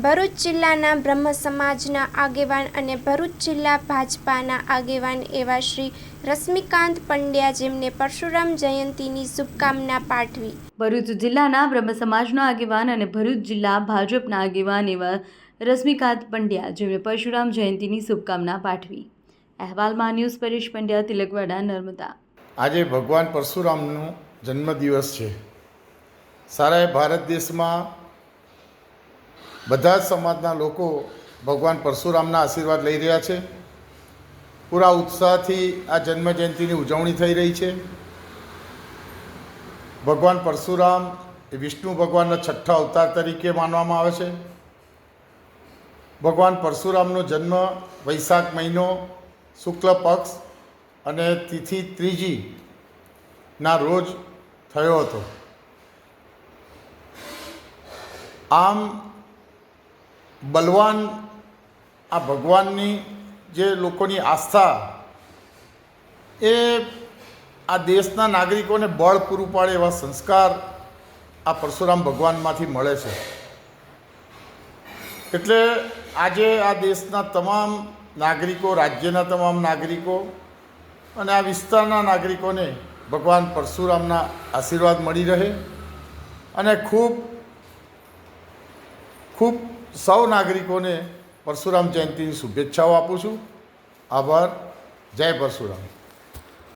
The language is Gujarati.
ભરૂચ જિલ્લાના બ્રહ્મ સમાજના આગેવાન અને ભરૂચ જિલ્લા ભાજપાના આગેવાન એવા શ્રી રશ્મિકાંત પંડ્યા જેમને પરશુરામ જયંતીની શુભકામના પાઠવી। ભરૂચ જિલ્લાના બ્રહ્મ સમાજના આગેવાન અને ભરૂચ જિલ્લા ભાજપના આગેવાન એવા રશ્મિકાંત પંડ્યા જેમને પરશુરામ જયંતીની શુભકામના પાઠવી। અહેવાલમાં ન્યૂઝ પરેશ પંડ્યા, તિલકવાડા, નર્મદા। આજે ભગવાન પરશુરામનો જન્મદિવસ છે। સારા ભારત દેશમાં બધા જ સમાજના લોકો ભગવાન પરશુરામના આશીર્વાદ લઈ રહ્યા છે। પૂરા ઉત્સાહથી આ જન્મજયંતિની ઉજવણી થઈ રહી છે। ભગવાન પરશુરામ એ વિષ્ણુ ભગવાનના છઠ્ઠા અવતાર તરીકે માનવામાં આવે છે। ભગવાન પરશુરામનો જન્મ વૈશાખ મહિનો શુક્લ પક્ષ અને તિથિ ત્રીજીના રોજ થયો હતો। આમ બલવાન આ ભગવાનની જે લોકોની આસ્થા એ આ દેશના નાગરિકોને બળ પૂરું પાડે એવા સંસ્કાર આ પરશુરામ ભગવાનમાંથી મળે છે। એટલે આજે આ દેશના તમામ નાગરિકો, રાજ્યના તમામ નાગરિકો અને આ વિસ્તારના નાગરિકોને ભગવાન પરશુરામના આશીર્વાદ મળી રહે અને ખૂબ સૌ નાગરિકોને પરશુરામ જયંતીની શુભેચ્છાઓ આપું છું। આભાર। જય પરશુરામ।